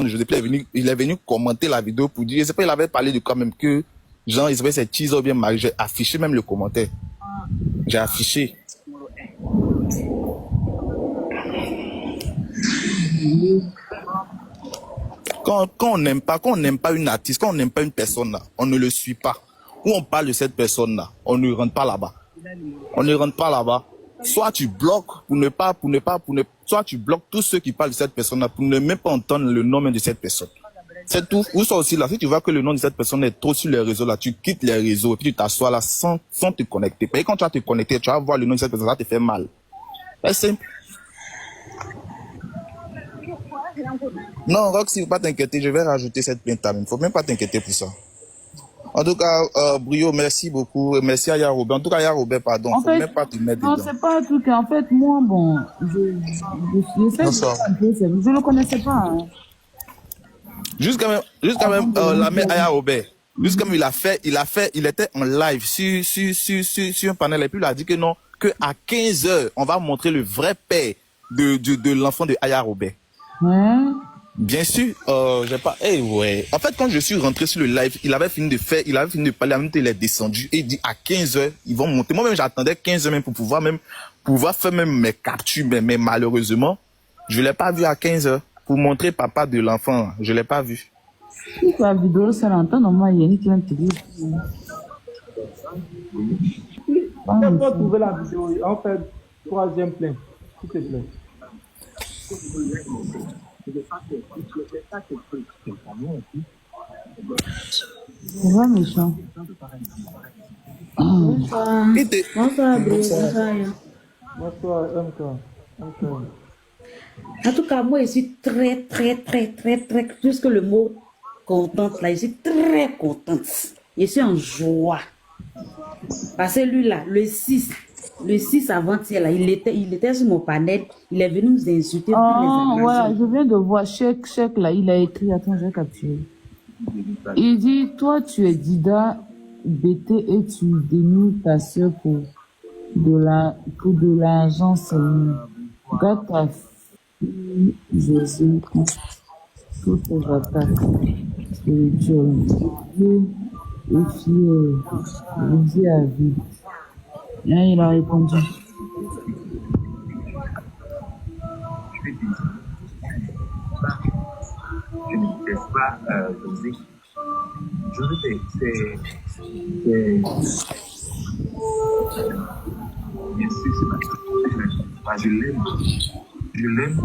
de José, puis il est venu commenter la vidéo pour dire, je sais pas, il avait parlé de quand même que, genre, il savait c'est teaser ou bien marié. J'ai affiché même le commentaire. J'ai affiché. Quand on n'aime pas une artiste, quand on n'aime pas une personne là, on ne le suit pas. Ou on parle de cette personne là, on ne rentre pas là-bas. On ne rentre pas là-bas. Soit tu bloques soit tu bloques tous ceux qui parlent de cette personne là pour ne même pas entendre le nom même de cette personne. C'est tout. Ou ça aussi là, si tu vois que le nom de cette personne est trop sur les réseaux là, tu quittes les réseaux et puis tu t'assois là sans te connecter. Et quand tu vas te connecter, tu vas voir le nom de cette personne, ça te fait mal. C'est simple. Non, Roxy, faut pas t'inquiéter, je vais rajouter cette plainte là. Il ne faut même pas t'inquiéter pour ça. En tout cas, Brio, merci beaucoup. Merci à Yarobé. En tout cas, Yarobé, pardon. En Faut fait, même pas te mettre non, dedans. c'est pas un truc. En fait, moi, bon, j'essaie de faire un peu. Je ne le connaissais pas. Hein. Jusqu'à même la mère Aya Robert. Jusqu'à même il était en live sur un panel et puis il a dit que non, que à 15h, on va montrer le vrai père de l'enfant de Aya Robert. Hein? Bien sûr, j'ai pas. Ouais. En fait, quand je suis rentré sur le live, il avait fini de parler, en même temps, il est descendu et il dit à 15h, ils vont monter. Moi-même, j'attendais 15h même pour pouvoir faire même mes captures, mais malheureusement, je l'ai pas vu à 15h pour montrer papa de l'enfant. Je l'ai pas vu. Si la vidéo, ça l'entend, normalement, il y a une qui vient te dire. On peut trouver la vidéo. En fait, troisième plein, s'il te plaît. C'est vrai, méchant. Bonsoir. Bonsoir, bonsoir. Bonsoir, MK. En tout cas, moi, je suis très, plus que le mot contente, là, je suis très contente. Je suis en joie. Parce que lui, là, le 6 avant-hier, là, il était sur mon panel, il est venu nous insulter. Voilà, je viens de voir Cheikh, là, il a écrit, attends, j'ai capturé. Il dit, toi, tu es Dida BT et tu dénoues ta soeur pour de l'argent, c'est garde ta fille, Jésus, toutes tes attaques spirituelles. Dieu est fier, Dieu a vie. Et il a répondu. Je ne déteste pas José. José, bien sûr, c'est pas ça. Je l'aime. Je l'aime.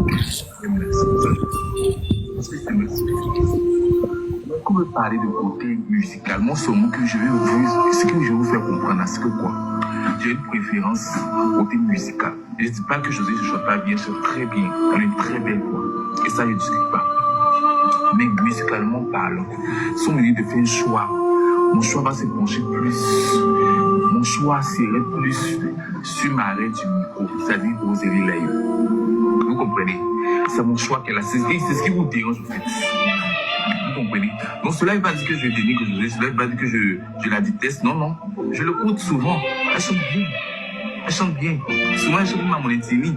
Parce que c'est merci. Quand on me parler de côté musical, moi, ce mot que je vais vous faire comprendre, c'est que quoi? J'ai une préférence côté musical. Je ne dis pas que José ne chante pas bien, chante très bien. Elle a une très belle voix. Et ça, je ne discute pas. Mais musicalement parlant, si on me dit de faire un choix, mon choix va se pencher plus. Mon choix serait plus sur ma raie du micro, c'est-à-dire Rosélie Layo. Vous comprenez? C'est mon choix qu'elle a. C'est ce qui vous dérange, en fait. Vous comprenez? Donc, cela ne veut pas dire que je dénigre José, cela ne veut pas dire que je la déteste. Non, non. Je l'écoute souvent. Elle chante bien. Elle chante bien. Souvent, elle chante ma monetini.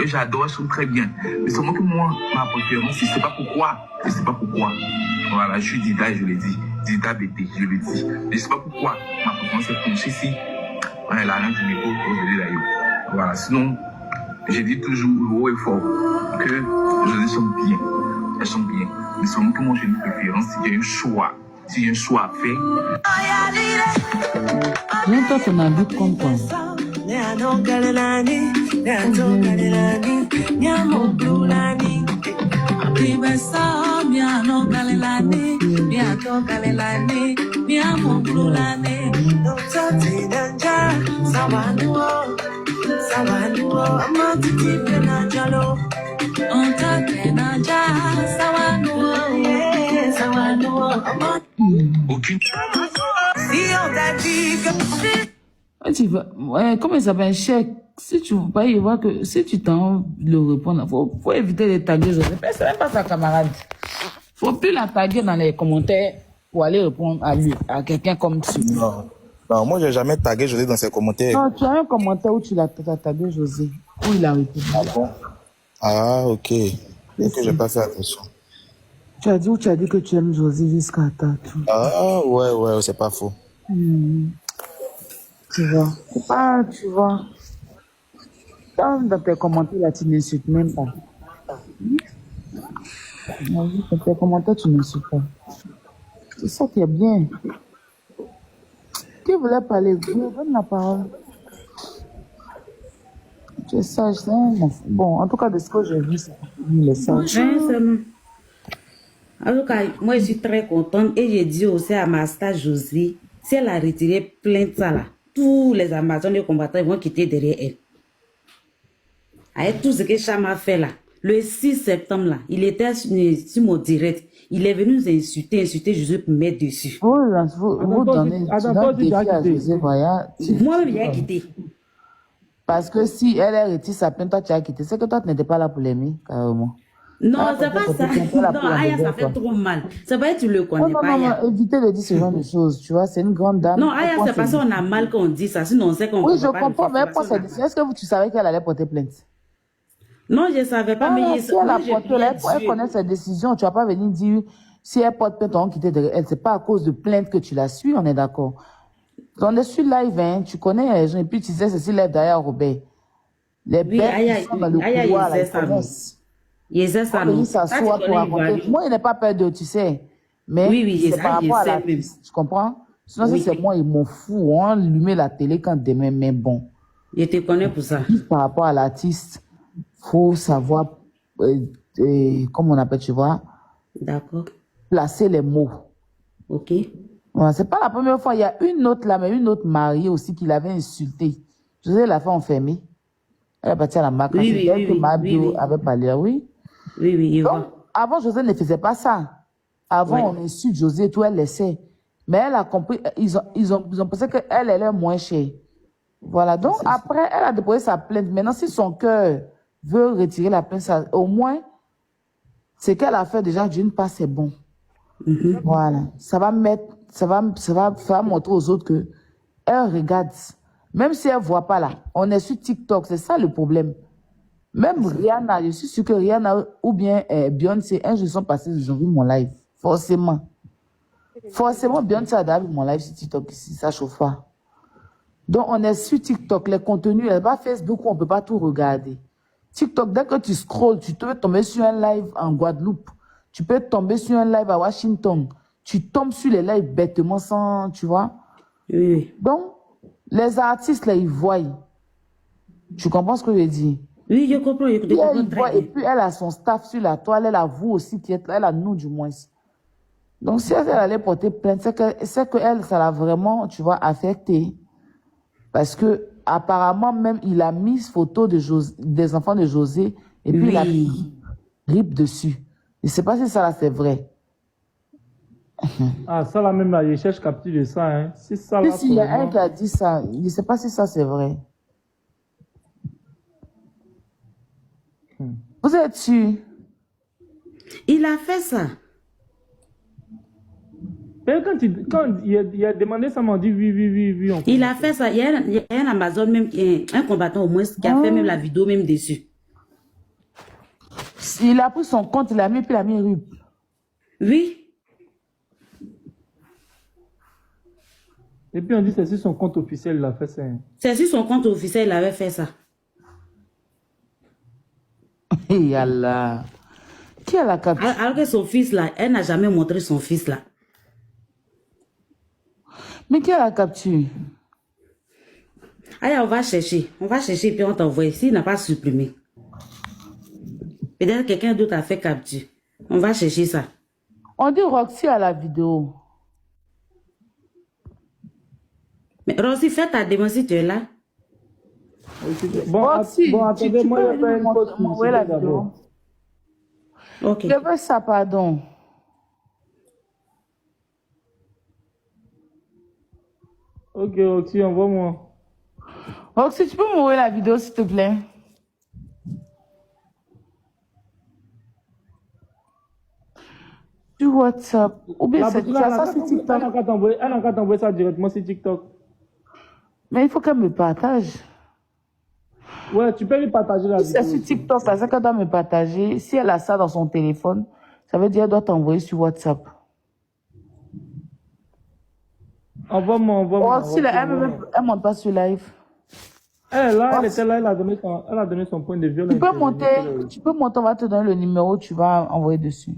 Et j'adore, elle chante très bien. Mais seulement que moi, ma préférence, je ne sais pas pourquoi. Je ne sais pas pourquoi. Voilà, je suis Dida et je l'ai dit. Dida BT, je l'ai dit. Je ne sais pas pourquoi ma préférence est penchée ici. Ouais, la reine du micro, Rosélie Layo. Voilà, sinon, j'ai dit toujours haut et fort que José chante bien. Elle chante bien. Mais seulement que moi, j'ai une préférence. Si j'ai un choix, si j'ai un choix à faire. Viens, toi, ton habit comme toi. Aucune. Tu vas, ouais, comment il s'appelle, Cheikh? Si tu veux pas y voir que, si tu t'en le répondre, faut éviter de taguer José. Mais c'est même pas sa camarade. Faut plus la taguer dans les commentaires pour aller répondre à lui, à quelqu'un comme ça. Non. Non, moi, j'ai jamais tagué José dans ses commentaires. Non, tu as un commentaire où tu l'as tagué José. Où il a répondu. Ah bon? Ah, ok. Et que j'ai pas fait attention. Tu as dit où tu as dit que tu aimes Josie jusqu'à ta tout. Ah, ouais, c'est pas faux. Tu vois. C'est pas, tu vois. Dans tes commentaires là, tu n'insultes même pas. Dans tes commentaires, tu n'insultes pas. C'est ça qui est bien. Qui voulait parler? Donne la parole. Tu es sage, hein? Bon, en tout cas, de ce que j'ai vu, c'est il est sage. En tout cas, moi, je suis très contente et j'ai dit aussi à ma star Josie, si elle a retiré plein de ça là, tous les Amazones et combattants vont quitter derrière elle. Avec tout ce que Cham a fait là, le 6 septembre là, il était sur mon direct. Il est venu nous insulter Josie pour mettre dessus. Vous donnez un défi à José, voyons. Moi-même, j'ai quitté. Parce que si elle a retiré sa peine, toi tu as quitté. C'est que toi tu n'étais pas là pour l'aimer, carrément. Non, c'est pas ça. Non, Aya, ça fait trop mal. C'est pas que tu le connais pas. Non, évitez de dire ce genre de choses, tu vois, c'est une grande dame. Non, Aya, c'est parce qu'on a mal qu'on dit ça, sinon on sait qu'on oui, je comprends, mais pourquoi ça dit? Est-ce que tu savais qu'elle allait porter plainte? Non, je ne savais pas, mais si elle a porté, elle connaît ses décisions, tu vas pas venir dire si elle porte plainte, on va quitter derrière elle. C'est pas à cause de plainte que tu la suis, on est d'accord. On est sur live, hein, tu connais les gens, et puis tu sais, c'est sur live derrière Robert. Les bêtes qui sont dans le couloir, là, ils connaissent. Il s'assoit pour raconter. Moi, il n'est pas peur de, tu sais. Mais c'est par rapport à l'artiste, tu comprends? Sinon, si c'est moi, ils m'en foutent. On allume la télé quand demain, mais bon. Je te connais pour ça. Par rapport à l'artiste, faut savoir, comme on appelle, tu vois. D'accord. Placer les mots. Ok. Ouais, c'est pas la première fois. Il y a une autre là, mais une autre mariée aussi qui l'avait insultée. José l'a fait enfermer. Elle est partie à la marque. Oui, que Mabio avait parlé là, oui. Oui, donc, avant, José ne faisait pas ça. Avant, on insulte José et tout, elle laissait. Mais elle a compris, ils ont pensé qu'elle est moins chère. Voilà. Donc, après, elle a déposé sa plainte. Maintenant, si son cœur veut retirer la plainte, ça, au moins, ce qu'elle a fait déjà, d'une part, c'est bon. Voilà. Ça va montrer aux autres que elle regarde. Même si elle voit pas là. On est sur TikTok. C'est ça le problème. Même Rihanna, je suis sûr que Rihanna ou bien Beyoncé, un jour ils sont passés, ils ont vu mon live. Forcément. Forcément, Beyoncé a vu mon live sur TikTok ici. Ça chauffe pas. Donc, on est sur TikTok. Les contenus, il n'y a pas Facebook où on peut pas tout regarder. TikTok, dès que tu scrolls, tu peux tomber sur un live en Guadeloupe. Tu peux tomber sur un live à Washington. Tu tombes sur les lives bêtement sans, tu vois. Oui. Donc, les artistes, là, ils voient. Tu comprends ce que je dis? Oui, je comprends. Je comprends très bien. Et puis, elle a son staff sur la toile. Elle a vous aussi qui êtes là. Elle a nous, du moins. Donc, si elle allait porter plainte, c'est que elle, ça l'a vraiment, tu vois, affecté. Parce que, apparemment, même, il a mis photo des enfants de José. Et puis, il a mis RIP dessus. Je ne sais pas si ça, là, c'est vrai. Ah, ça, là, même, la recherche capture de ça, hein. Si ça, là, il y a un qui a dit ça. Je ne sais pas si ça, c'est vrai. Vous êtes sûr? Il a fait ça. Mais quand il a demandé ça, m'a dit oui. Il a fait ça. Il y a un Amazon, même, un combattant au moins, qui a fait même la vidéo même dessus. Il a pris son compte, il a mis, puis il a mis RIP. Oui. Et puis on dit c'est sur son compte officiel, il a fait ça. C'est sur son compte officiel, il avait fait ça. Et Allah. Qui a la capture? Alors que son fils là, elle n'a jamais montré son fils là. Mais qui a la capture? Allez, on va chercher et puis on t'envoie. S'il n'a pas supprimé. Peut-être quelqu'un d'autre a fait capture. On va chercher ça. On dit Roxy à la vidéo. Mais Roxy, fais ta demande si tu es là. Bon, Roxy, attendez, moi, je vais faire une pause pour la vidéo. Ok. Je veux ça, pardon. Ok, Roxy, envoie-moi. Roxy, tu peux m'envoyer la vidéo, s'il te plaît? Sur WhatsApp. Ou bien c'est ça sur TikTok. Elle n'a qu'à t'envoyer ça directement sur TikTok. Mais il faut qu'elle me partage. Ouais, tu peux lui partager la vidéo. Si c'est sur TikTok, c'est qu'elle doit me partager. Si elle a ça dans son téléphone, Ça veut dire qu'elle doit t'envoyer sur WhatsApp. Envoie-moi. Oh, si elle ne monte pas sur live. Là, elle était là, elle a donné son point de vue. Tu peux monter, on va te donner le numéro, tu vas envoyer dessus.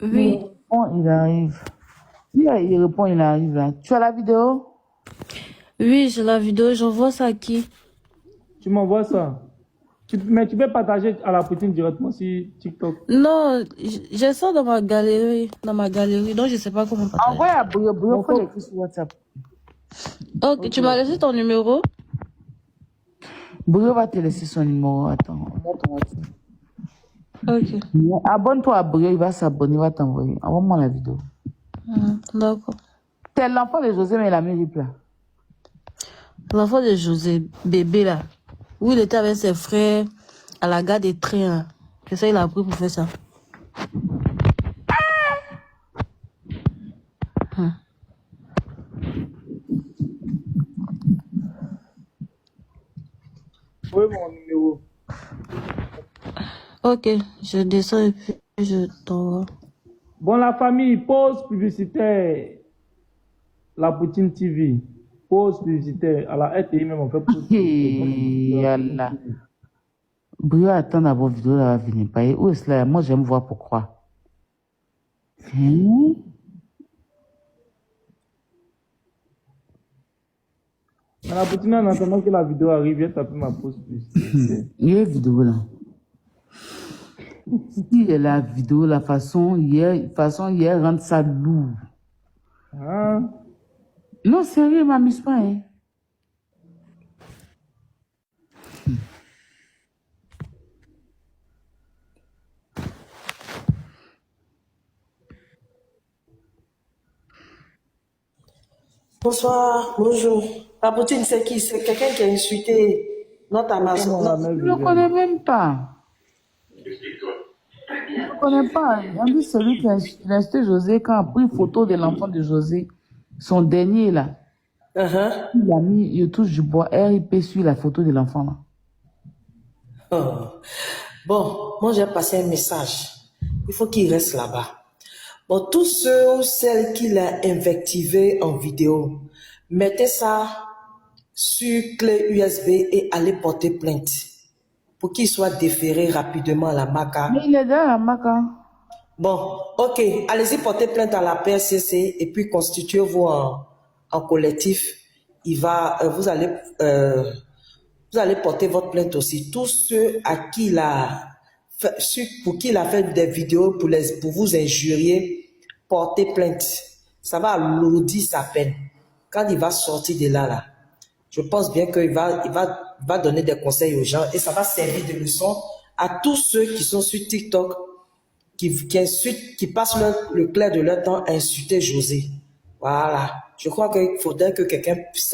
Oui. Il arrive. Il répond, il arrive là. Tu as la vidéo? Oui, j'ai la vidéo. J'envoie ça à qui? Tu m'envoies ça. Mais tu peux partager à la Poutine directement sur TikTok. Non, j'ai ça dans ma galerie. Donc, je ne sais pas comment partager. Envoie à Bouyo. Bouyo, faut l'écrire sur WhatsApp. Ok, tu m'as laissé ton numéro? Bouyo va te laisser son numéro. Attends, on va ton WhatsApp. Ok. Abonne-toi à Bouyo, il va s'abonner, il va t'envoyer. Envoie-moi la vidéo. D'accord. T'es l'enfant de José, mais il a mis là. L'enfant de José, bébé là, où il était avec ses frères à la gare des trains là. C'est ça, il a appris pour faire ça. Oui, mon numéro. Ok, je descends et puis je t'envoie. Bon, la famille, pause publicitaire. La Poutine TV. Pause publicitaire. À la RTI même, on fait pause publicitaire. Yallah. Bouyo attend d'abord vidéo là, va venir payer. Où est-ce là? Moi, j'aime voir pourquoi. À la Poutine, en attendant que la vidéo arrive, viens taper ma pause publicitaire. Il y a une vidéo là. Si la vidéo, la façon, hier, rendre ça lourd. Hein? Non, sérieux, m'amuse pas, hein. Bonsoir, bonjour. La Poutine, c'est qui? C'est quelqu'un qui a insulté notre Amazon. Je ne connais même pas. Je ne connais pas. On dit celui qui a insulté José quand a pris une photo de l'enfant de José, son dernier là. Il a mis, il touche du bois, RIP sur la photo de l'enfant là. Oh. Bon, moi j'ai passé un message. Il faut qu'il reste là-bas. Bon, tous ceux ou celles qui l'ont invectivé en vidéo, mettez ça sur clé USB et allez porter plainte pour qu'il soit déféré rapidement à la MACA. Mais il est dans la MACA. Bon, ok, allez-y porter plainte à la PSCC et puis constituez-vous en collectif. Vous allez porter votre plainte aussi. Tous ceux à qui il a pour qui il a fait des vidéos pour vous injurier, portez plainte. Ça va alourdir sa peine. Quand il va sortir de là, je pense bien qu'il va donner des conseils aux gens et ça va servir de leçon à tous ceux qui sont sur TikTok, qui passent le clair de leur temps à insulter José. Voilà. Je crois qu'il faudrait que quelqu'un puisse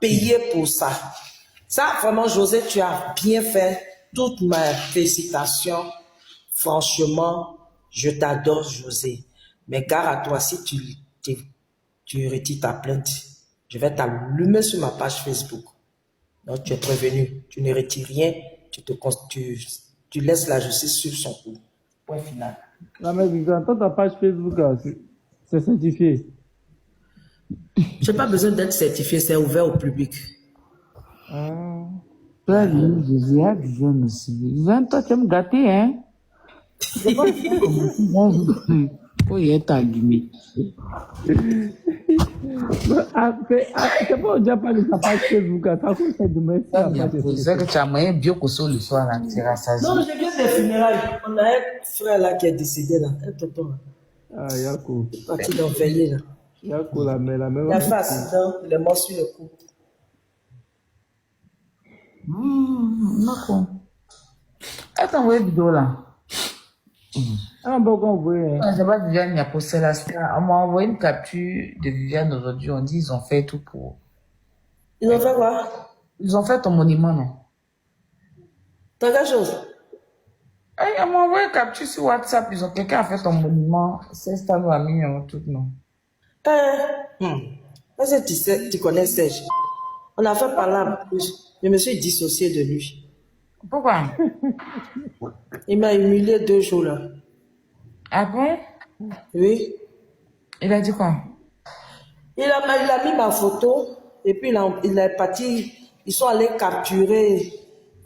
payer pour ça. Ça, vraiment, José, tu as bien fait. Toutes mes félicitations. Franchement, je t'adore, José. Mais gare à toi, si tu retires ta plainte, je vais t'allumer sur ma page Facebook. Donc, tu es prévenu. Tu ne retires rien. Tu laisses la justice sur son cours. Point final. La mère, toi, ta page Facebook, c'est certifié. Je n'ai pas besoin d'être certifié. C'est ouvert au public. Toi, Jésus a du jeune aussi. Toi, tu aimes gâter, hein? C'est pas il est allumé. C'est pas déjà pas de sa page Facebook. T'as quoi ça demain? C'est que tu as moyen bien qu'on soit le soir là, tu rassasié. Non, je viens des funérailles. On a un frère là qui est décédé là, un tonton. Ah, Yako. Il est parti dans veiller là. Yako, la mère. Il a fait accident, il est mort sur le coup. D'accord. Elle t'a envoyé une vidéo là. Ah, bon, on voit. C'est pas Viviane qui a posté là. On m'a envoyé une capture de Viviane aujourd'hui. On dit ils ont fait tout pour. Ils ont fait quoi? Ils ont fait ton monument, non? T'as quelque chose? On m'a envoyé une capture sur WhatsApp. Ils ont quelqu'un a fait ton monument. C'est ça, nous a mis en tout, non? Parce que tu connais Serge. On a fait parler en plus. Je me suis dissocié de lui. Pourquoi? Il m'a humilié 2 jours là. Ah bon? Oui. Il a dit quoi? Il a mis ma photo et puis il est parti. Ils sont allés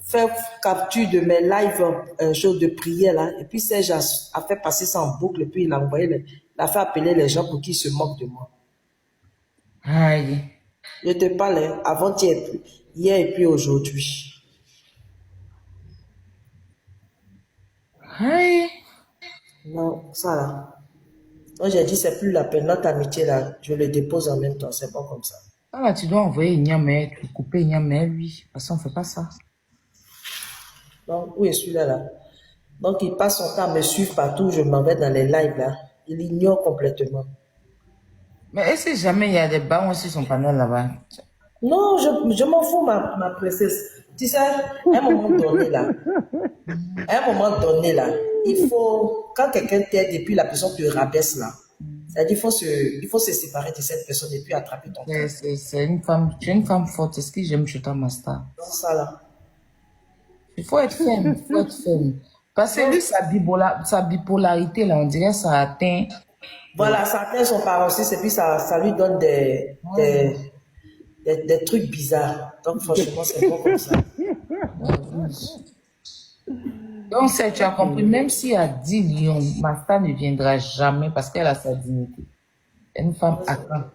faire capture de mes lives, jour de prière là. Et puis Serge a fait passer ça en boucle et puis il a fait appeler les gens pour qu'ils se moquent de moi. Aïe. Je te parlais avant-hier, hier et puis aujourd'hui. Aïe. Non, ça là. Donc j'ai dit, c'est plus la peine, notre amitié là, je le dépose en même temps, c'est pas comme ça. Ah là, tu dois envoyer Niamey, tu couper Niamey, lui. Parce qu'on ne fait pas ça. Donc, où est celui-là là? Donc il passe son temps à me suivre partout, je m'en vais dans les lives là. Il ignore complètement. Mais est-ce que jamais il y a des ballons sur son panel là-bas? Non, je m'en fous, ma princesse. Tu sais, à un moment donné là, il faut, quand quelqu'un t'aide et puis la personne te rabaisse là, c'est-à-dire il faut se séparer de cette personne et puis attraper ton temps. C'est une femme, tu es une femme forte. Est-ce que j'aime chez toi, Master? C'est ça là. Il faut être ferme, il faut être ferme. Parce que lui, sa bipolarité, là, on dirait ça atteint. Voilà, ça atteint son paroxysme et puis ça lui donne des trucs bizarres. Donc franchement, c'est pas comme ça. Donc, tu as compris, même s'il y a 10 lions, Master ne viendra jamais parce qu'elle a sa dignité. Une femme atteinte.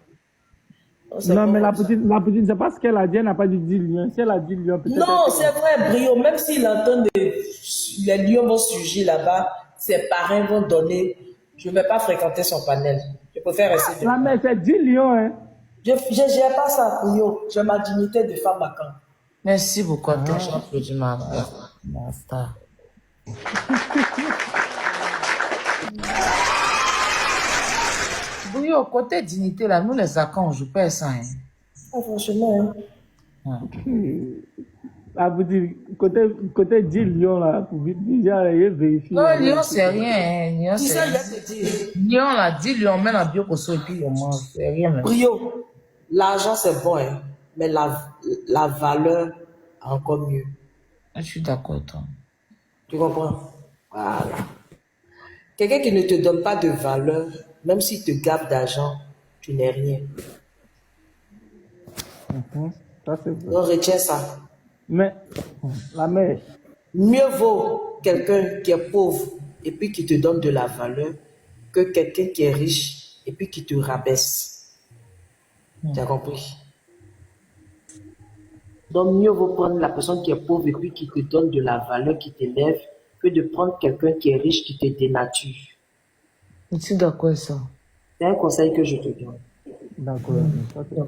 Non, mais la petite, c'est pas ce qu'elle a dit, elle n'a pas dit 10 lions. Si elle a dit lions, peut-être. Non, c'est vrai, Brio, même s'il entend les lions vont surgir là-bas, ses parents vont donner, je ne vais pas fréquenter son panel. Je préfère rester Non, mais c'est 10 lions, hein. Je n'ai pas ça, Brio. J'ai ma dignité de femme à camp. Merci beaucoup, j'applaudis Master. Oui, au côté dignité, là, nous les accords, on joue pas ça. Hein. Ah, franchement, hein. Ah, vous dites, côté 10 lions, là, pour déjà vérifier. Non, lion, c'est rien. Hein. Lion, Tu c'est sais, rien. je vais te dire. Lion, là, 10 lions, on met dans bio et puis on mange. C'est rien. Même. Brio, l'argent c'est bon, hein, mais la valeur, encore mieux. Je suis d'accord, toi. Tu comprends? Voilà. Quelqu'un qui ne te donne pas de valeur, même s'il te gave d'argent, tu n'es rien. Ça, c'est vrai. Donc retiens ça. Mais, la mère, Mieux vaut quelqu'un qui est pauvre et puis qui te donne de la valeur que quelqu'un qui est riche et puis qui te rabaisse. Tu as compris? Donc mieux vaut prendre la personne qui est pauvre et puis qui te donne de la valeur, qui t'élève, que de prendre quelqu'un qui est riche, qui te dénature. Je suis d'accord avec ça. C'est un conseil que je te donne. d'accord. Ça, c'est vrai.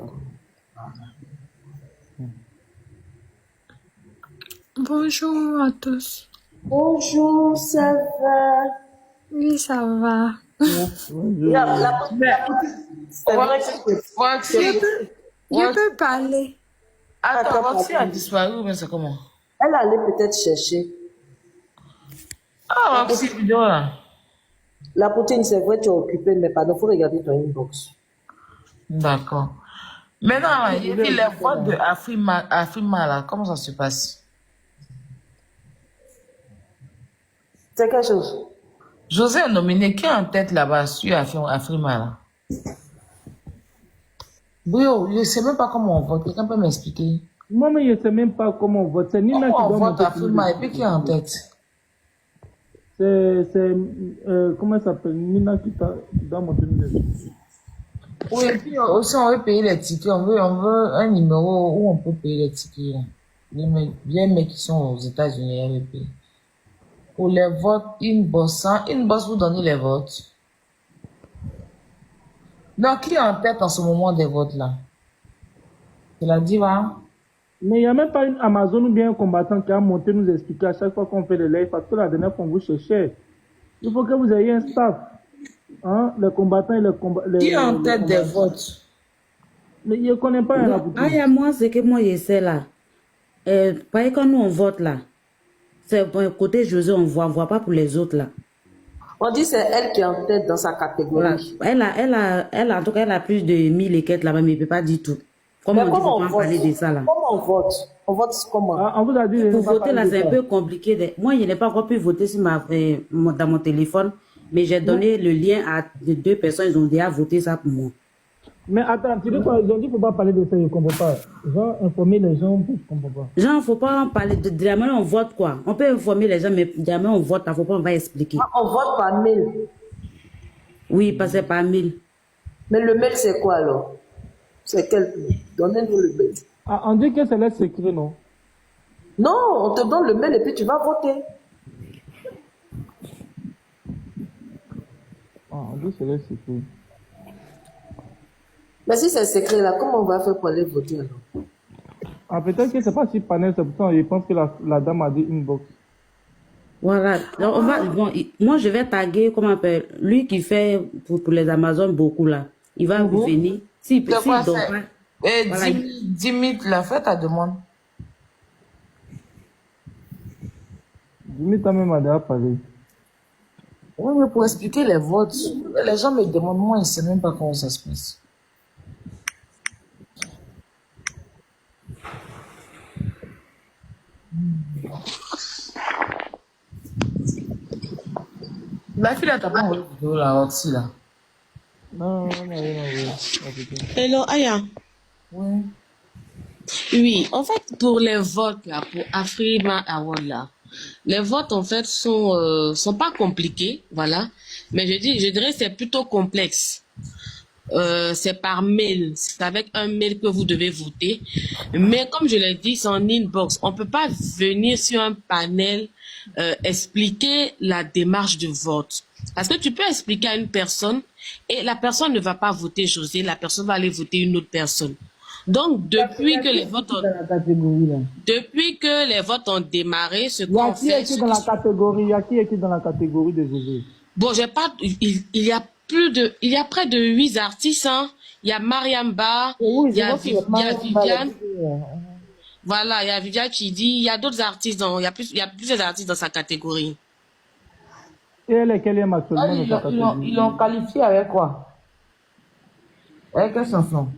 Bonjour à tous. Bonjour, ça va? Oui, ça va. Je peux parler. Attends, Roxy a disparu, mais c'est comment? Elle allait peut-être chercher. Ah, Roxy, vidéo là. La poutine, c'est vrai, tu es occupée, mais pardon, il faut regarder ton inbox. D'accord. Maintenant, il y a les votes de Afrima là, comment ça se passe? C'est quelque chose. José est nominé, qui est en tête là-bas sur Afrima là? Brio, je ne sais même pas comment on vote. Quelqu'un peut m'expliquer? Moi, mais je ne sais même pas comment on vote. C'est Nina qui Comment on doit vote monter. Afrima et puis qui est en tête? Comment ça s'appelle? Nina qui doit monter. Oui, et puis aussi on veut payer les tickets. On veut un numéro où on peut payer les tickets. Là. Les mecs qui sont aux États-Unis, ils veulent payer. Pour les votes, inbox, vous donnez les votes. Donc, qui est en tête en ce moment des votes là? C'est la diva. Mais il n'y a même pas une Amazon ou bien un combattant qui a monté nous expliquer à chaque fois qu'on fait les lives, parce que la dernière fois on vous cherchait. Il faut que vous ayez un staff. Hein? Les combattants et les combattants. Qui est en tête des votes? Mais il ne connaît pas la boutique. Ah, il y a moi, c'est que moi, je sais là. Pareil, quand nous on vote là, c'est pour un côté José, on voit pas pour les autres là. On dit c'est elle qui est en tête dans sa Voilà. catégorie. En tout cas, elle a plus de 1000 et quelques là-bas, mais il ne peut pas dire tout. Comme Mais on dit, il comment faut on pas en vote? parler de ça là. Comment on vote? On vote comment? Ah, on vous a dit de Pour ne pas voter là, parler de c'est un ça. peu compliqué. Moi, je n'ai pas encore pu voter sur dans mon téléphone, mais j'ai donné le lien à deux personnes, ils ont déjà voté ça pour moi. Mais attends, tu dis quoi? Ils ont dit qu'il ne faut pas parler de ça, je ne comprends pas. Genre, informer les gens, je ne comprends pas. Genre, il ne faut pas en parler. De la manière on vote quoi. On peut informer les gens, mais de la manière on vote, il ne faut pas, on va expliquer. Ah, on vote par mail. Oui, passer par mail. Mais le mail, c'est quoi alors? C'est quel? Donnez-nous le mail. Ah, on dit que c'est lettre secret, non? Non, on te donne le mail et puis tu vas voter. Ah, on dit que c'est lettre secret. Mais si c'est secret là, comment on va faire pour aller voter alors? Ah, peut-être que c'est pas si panel, c'est pour ça, je pense que la dame a dit inbox. Voilà. Donc, moi, je vais taguer, comment on appelle, lui qui fait pour les Amazones beaucoup là. Il va venir. Si C'est quoi, donc c'est pas. Voilà. 10 minutes, là, fais ta demande. Jimmy t'a même déjà parlé. Oui, mais pour expliquer les votes, les gens me demandent, moi, je ne sais même pas comment ça se passe. La fille, là, t'as pas envoyé vidéo, là, aussi, là. Non, rien à voir. Hello, Aya. Oui. Oui, en fait, pour les votes, là, pour Afrima Award, là, les votes, en fait, sont pas compliqués, voilà. Mais je dirais que c'est plutôt complexe. C'est par mail. C'est avec un mail que vous devez voter. Mais comme je l'ai dit, c'est en inbox. On peut pas venir sur un panel expliquer la démarche de vote. Parce que tu peux expliquer à une personne et la personne ne va pas voter José, la personne va aller voter une autre personne. Donc, depuis que les votes ont, depuis que les votes ont démarré, ce Il y a qu'on qui fait, écrit dans la catégorie? Il y a qui écrit dans la catégorie de José? bon, j'ai pas, il y a près de 8 artistes, hein. Il y a Mariam Ba, Oui, il y a, je vois qu'il y a il y a Mariam Ba, Viviane, voilà, il y a Viviane qui dit, il y a d'autres artistes il y a plusieurs artistes dans sa catégorie. Et elle est quelle est actuellement dans sa catégorie? Ils l'ont qualifié avec quoi? Avec quelle chanson?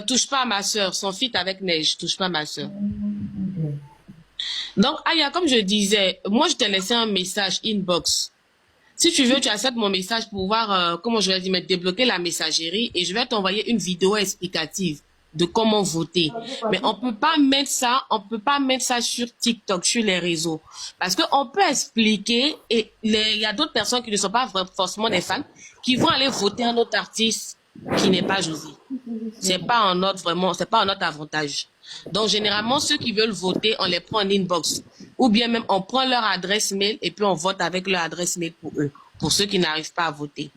Touche pas à ma sœur, son feat avec Neige, touche pas à ma sœur. Donc, Aya, comme je disais, moi, je t'ai laissé un message inbox. Si tu veux, tu acceptes mon message pour voir, comment je vais dire, débloquer la messagerie et je vais t'envoyer une vidéo explicative de comment voter. Mais on peut pas mettre ça sur TikTok, sur les réseaux. Parce que on peut expliquer et il y a d'autres personnes qui ne sont pas forcément des fans qui vont aller voter un autre artiste qui n'est pas José. C'est pas en notre avantage. Donc, généralement, ceux qui veulent voter, on les prend en inbox. Ou bien même, on prend leur adresse mail et puis on vote avec leur adresse mail pour eux. Pour ceux qui n'arrivent pas à voter.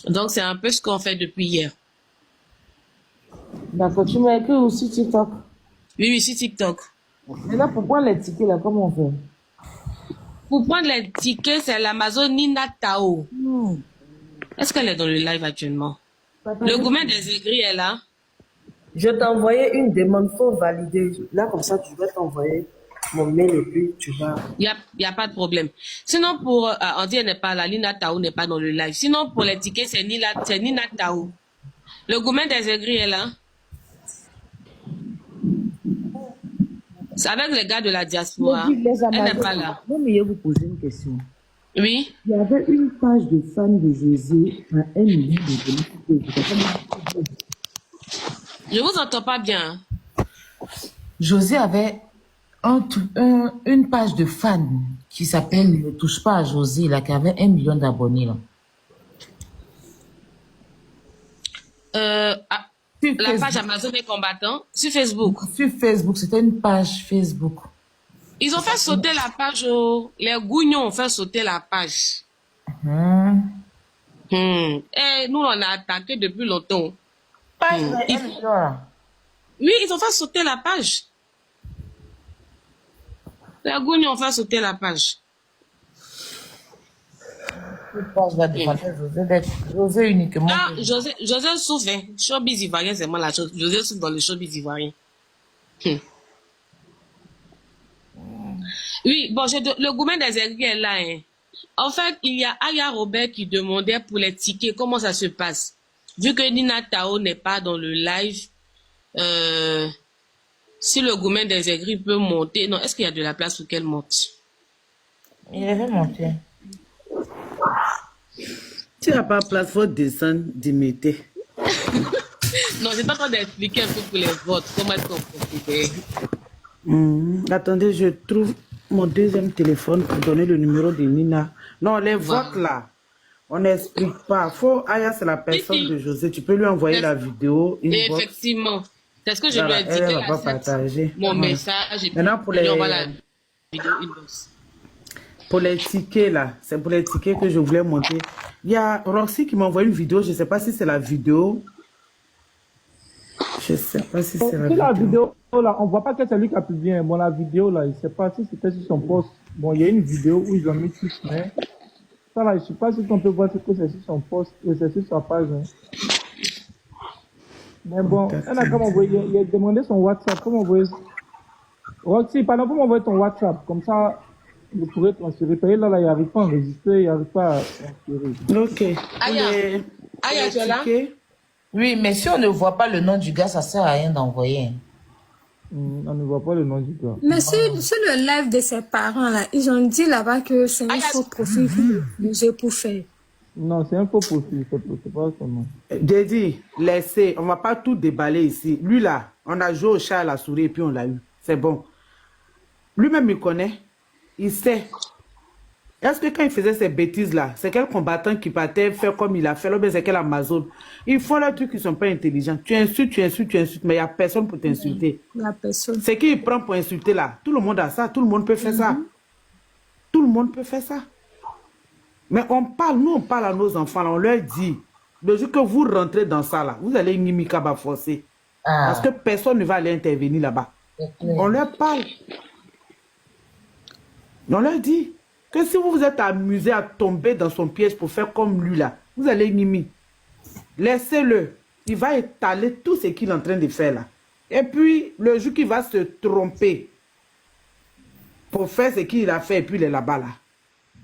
Donc, c'est un peu ce qu'on fait depuis hier. D'accord, tu m'as écrit aussi TikTok. Oui, c'est TikTok. Maintenant, pourquoi les tickets, là, comment on fait? Pour prendre les tickets, c'est l'Amazon Nina Tao. Est-ce qu'elle est dans le live actuellement? Le gourmet des aigris est là. Je t'ai envoyé une demande, faut valider. Là, comme ça, tu vas t'envoyer mon mail et puis tu vas. Il y a pas de problème. Sinon, pour, on dit elle n'est pas là, Nina Tao n'est pas dans le live. Sinon, pour les tickets, c'est Nina Tao. Le gourmet des aigris est là. C'est avec les gars de la diaspora. Elle n'est pas là. Moi, mais je vais vous poser une question. Oui. Il y avait une page de fans de José à 1 million de. Je vous entends pas bien. José avait une page de fans qui s'appelle Ne touche pas à José, là, qui avait 1 million d'abonnés, là. La page Amazon des combattants sur Facebook. Sur Facebook, c'était une page Facebook. Ils ont fait sauter la page. Les gougnons ont fait sauter la page. Et nous, on a attaqué depuis longtemps. Page de 1 million, là. Oui, ils ont fait sauter la page. Les gougnons ont fait sauter la page. Je pense va dépendre de José uniquement. Ah, José souffre. Hein. Showbiz ivoirien, c'est moi la chose. José souffre dans le showbiz ivoirien. Oui, bon, le gourmet des aigris est là. Hein. En fait, il y a Aya Robert qui demandait pour les tickets comment ça se passe. Vu que Nina Tao n'est pas dans le live, si le gourmet des aigris peut monter, non, est-ce qu'il y a de la place pour qu'elle monte? Il avait monté. Tu n'as pas de place, il faut descendre, d'imiter. Non, j'ai pas en train d'expliquer un peu pour les votes, comment est-ce qu'on procède. Attendez, je trouve mon deuxième téléphone pour donner le numéro de Nina. Non, les votes là, on n'explique pas. Aya, c'est la personne de José. Tu peux lui envoyer la vidéo. Effectivement. C'est ce que je lui ai dit. Elle va pas partager. Mon message. Et maintenant, pour les... envoie la vidéo inbox. Pour les tickets là, c'est pour les tickets que je voulais monter. Il y a Roxy qui m'a envoyé une vidéo. Je ne sais pas si c'est la vidéo. Je ne sais pas si c'est la vidéo. La vidéo là, on ne voit pas que c'est lui qui a publié. Bon, la vidéo là, il ne sait pas si c'était sur son post. Bon, il y a une vidéo où ils ont mis tout, mais ça là, je ne sais pas si on peut voir que c'est sur son post et c'est sur sa page. Hein. Mais bon, elle a comme envoyé, il a demandé son WhatsApp. Comment envoyer? Roxy, pardon, comment envoyer ton WhatsApp? Comme ça, vous pourrez transférer. Là, il n'arrive pas à enregistrer, il n'arrive pas à transférer. Ok. Aya, tu es là? Oui, mais si on ne voit pas le nom du gars, ça ne sert à rien d'envoyer. On ne voit pas le nom du gars. Mais sur le live de ses parents, là, ils ont dit là-bas que c'est un faux profil pour faire. Non, c'est un faux profil, c'est pas son nom. J'ai dit, laissez, on ne va pas tout déballer ici. Lui là, on a joué au chat à la souris et puis on l'a eu. C'est bon. Lui-même, il connaît. Il sait. Est-ce que quand il faisait ces bêtises-là, c'est quel combattant qui partait faire comme il a fait, c'est quel Amazon? Ils font là trucs qui ne sont pas intelligents. Tu insultes, mais il n'y a personne pour t'insulter. Il n'y a personne. C'est qui il prend pour insulter là? Tout le monde a ça, tout le monde peut faire ça. Tout le monde peut faire ça. Mais on parle à nos enfants, là, on leur dit, le jour que vous rentrez dans ça là, vous allez Nimikaba forcer. Parce que personne ne va aller intervenir là-bas. On leur parle. On leur dit que si vous vous êtes amusé à tomber dans son piège pour faire comme lui là, vous allez Nimi. Laissez-le. Il va étaler tout ce qu'il est en train de faire là. Et puis, le jour qu'il va se tromper pour faire ce qu'il a fait et puis il est là-bas là,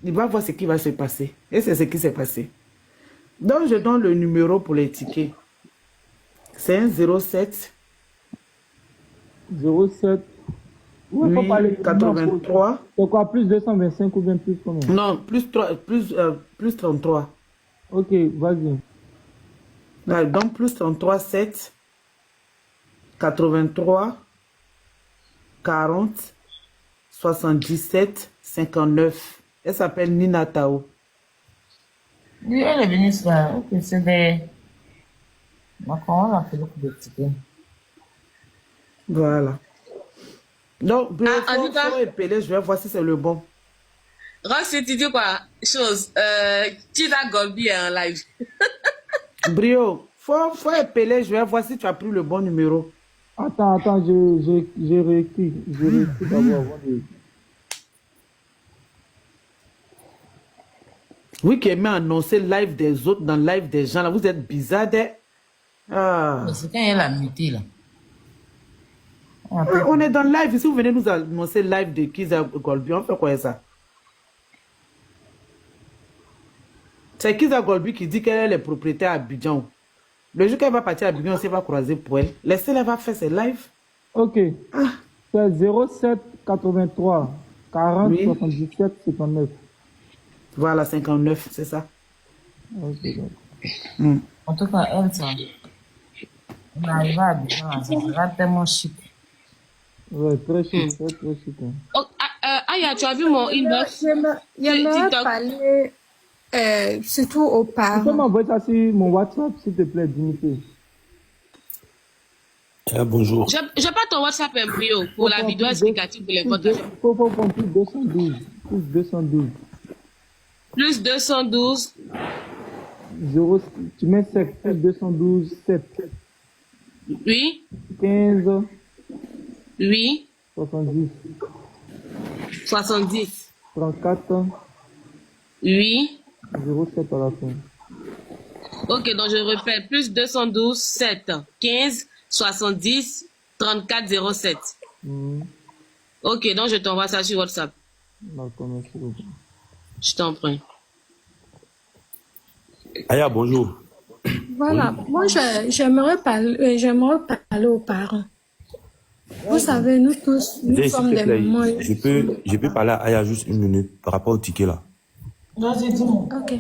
il va voir ce qui va se passer. Et c'est ce qui s'est passé. Donc, je donne le numéro pour les tickets. C'est un 07. 07. Oui, 83. C'est quoi, plus 225 ou bien plus combien? Non, plus 33. Ok, vas-y. Donc, plus 33, 7, 83, 40, 77, 59. Elle s'appelle Nina Tao. Oui, elle est venue ça. Ok, c'est des... Comment on a fait le coup de ticket? Voilà. Donc, faut épeler, je vais voir si c'est le bon. Roxy, tu dis quoi? Tida Golbi est en live. Brio, faut épeler, je vais voir si tu as pris le bon numéro. Attends, j'ai réécrit. J'ai réécrit d'abord avant de... Oui, qui aimait annoncer live des autres dans live des gens, là, vous êtes bizarre. C'est quand elle a muté, là. On est dans le live. Si vous venez nous annoncer live de Kiza Golbi, on fait quoi ça? C'est Kiza Golbi qui dit qu'elle est propriétaire à Abidjan. Le jour qu'elle va partir à Abidjan, on s'est va croiser pour elle. Laissez-la va faire ses lives. Ok. C'est 07 83 40 oui. 77 59. Voilà, 59, c'est ça. Ok. En tout cas, elle, ça. On arrive à Abidjan, ça sera tellement chic. Ouais, très chic, très chic. Oh, Aya, tu as vu mon inbox? J'aimerais parler surtout aux parents. Tu peux m'envoyer ça sur mon WhatsApp, s'il te plaît, Dimitri. Bonjour. Je pas ton WhatsApp Brio pour la vidéo explicative pour les votes. Faut plus 212. Plus 212. Plus 212. 0, tu mets 7, plus 212, 7. Oui. 15. Oui. 70. 70. 34. Oui. 07 à la fin. Ok, donc je répète, plus 212, 7, 15, 70, 34, 07. Ok, donc je t'envoie ça sur WhatsApp. D'accord, merci beaucoup. Je t'en prie. Aya, bonjour. Voilà, Oui. moi j'aimerais parler aux parents. Vous savez, nous tous, nous Viens, s'il sommes te des plaît. mamans. Je peux parler à Aya juste une minute par rapport au ticket là. Vas-y, dis-moi. Ok.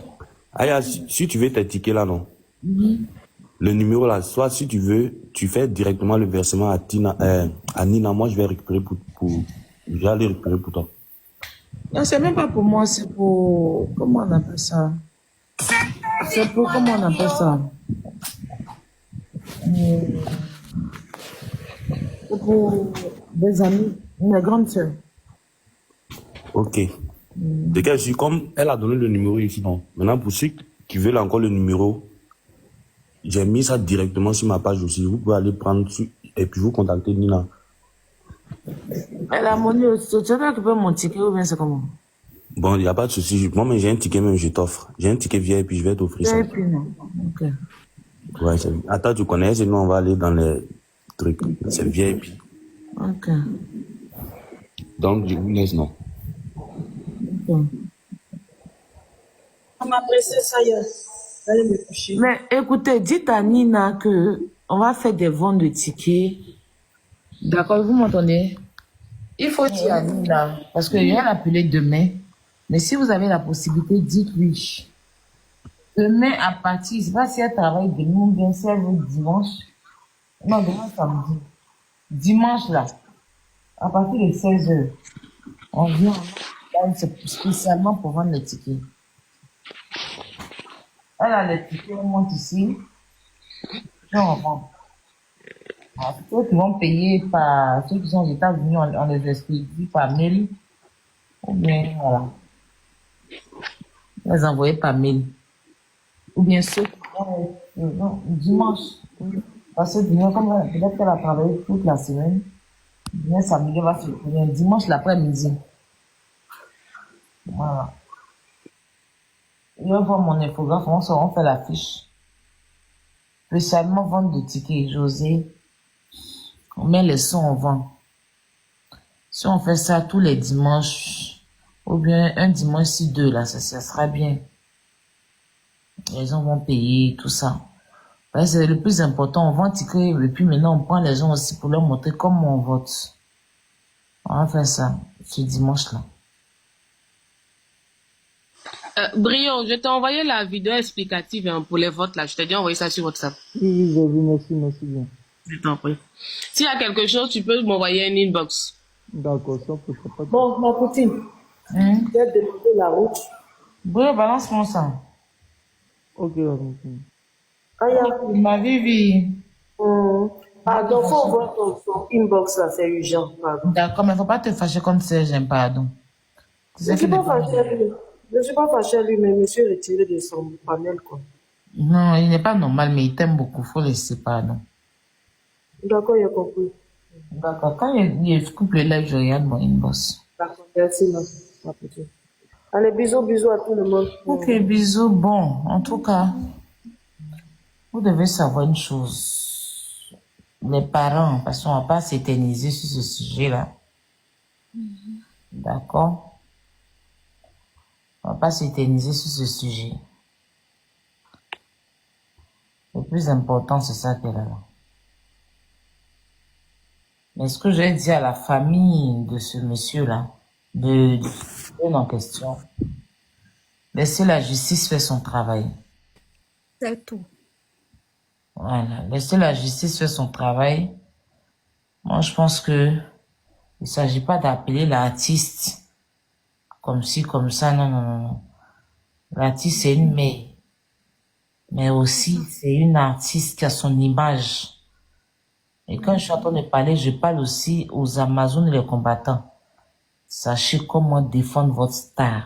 Aya, si tu veux tes tickets là, non? Le numéro là, soit si tu veux, tu fais directement le versement à Nina. Moi, je vais récupérer je vais aller récupérer pour toi. Non, c'est même pas pour moi, c'est pour... Comment on appelle ça? C'est pour... Comment on appelle ça? C'est pour des amis, mes grandes sœurs. Ok. De quel suite, comme elle a donné le numéro ici, non? Maintenant, pour ceux qui veulent encore le numéro, j'ai mis ça directement sur ma page aussi. Vous pouvez aller prendre et puis vous contacter Nina. Elle a monnaie aussi. Tu veux récupérer mon ticket ou bien c'est comment? Bon, il n'y a pas de souci. Moi, mais j'ai un ticket même, je t'offre. J'ai un ticket vieil et puis je vais t'offrir ça. Et puis non. Ok. Ouais, attends, tu connais, sinon on va aller dans les trucs. C'est vieil et puis. Ok. Donc, je vous laisse, non. Ok. On m'a pressé ça hier. Allez me coucher. Mais écoutez, dites à Nina que on va faire des ventes de tickets. D'accord, vous m'entendez? Il faut dire à Nina, parce que je vais l'appeler demain. Mais si vous avez la possibilité, dites-lui. Demain, à partir, je ne sais pas si elle travaille demain ou bien si elle veut dimanche. Non, demain, samedi. Dimanche, là, à partir de 16h, on vient spécialement pour vendre les tickets. Elle a les tickets, on monte ici. Et on vend. Alors, ceux qui vont payer par, ceux qui sont aux États-Unis, on les expédie par mail. Ou bien, voilà. On les envoyer par mail. Ou bien ceux qui vont, dimanche. Parce que dimanche, comme peut-être qu'elle a travaillé toute la semaine, dimanche, samedi, elle va se retenir. Dimanche, l'après-midi. Voilà. Je vais voir mon infographe, on fait l'affiche. Spécialement vente de tickets, José. On met les sons en vente. Si on fait ça tous les dimanches, ou bien un dimanche si deux, là, ça sera bien. Les gens vont payer, tout ça. C'est le plus important, on vend tickets, et puis maintenant on prend les gens aussi pour leur montrer comment on vote. On va faire ça, ce dimanche-là. Brio, je t'ai envoyé la vidéo explicative pour les votes là. Je t'ai dit envoyer ça sur WhatsApp. Oui, j'ai vu, merci bien. Je t'en prie. S'il y a quelque chose, tu peux m'envoyer un inbox. D'accord, ça peut pas. Bon, ma copine, j'ai demandé la route. Oui, balance-moi ça. Ok, la copine. Aya. Ma vie. Pardon, faut voir ton inbox là, c'est urgent. D'accord, mais faut pas te fâcher comme ça, j'aime pardon. Je ne suis pas fâché à lui. Je ne suis pas fâché à lui, mais je me suis retiré de son panel, quoi. Non, il n'est pas normal, mais il t'aime beaucoup, faut laisser pardon. D'accord, il a compris. D'accord, quand il coupe le live, je regarde mon inbox. D'accord, merci, ma petite. Allez, bisous à tout le monde. Ok, bisous. Bon, en tout cas, vous devez savoir une chose. Les parents, parce qu'on ne va pas s'éterniser sur ce sujet-là. D'accord? On ne va pas s'éterniser sur ce sujet. Le plus important, c'est ça qu'elle a là. Mais ce que j'ai dit à la famille de ce monsieur-là, de en question, laissez la justice faire son travail. C'est tout. Voilà, laissez la justice faire son travail. Moi, je pense que il s'agit pas d'appeler l'artiste comme ci, comme ça, non. L'artiste, c'est une mère. Mais aussi, c'est une artiste qui a son image. Et quand je suis en train de parler, je parle aussi aux Amazones et les combattants. Sachez comment défendre votre star.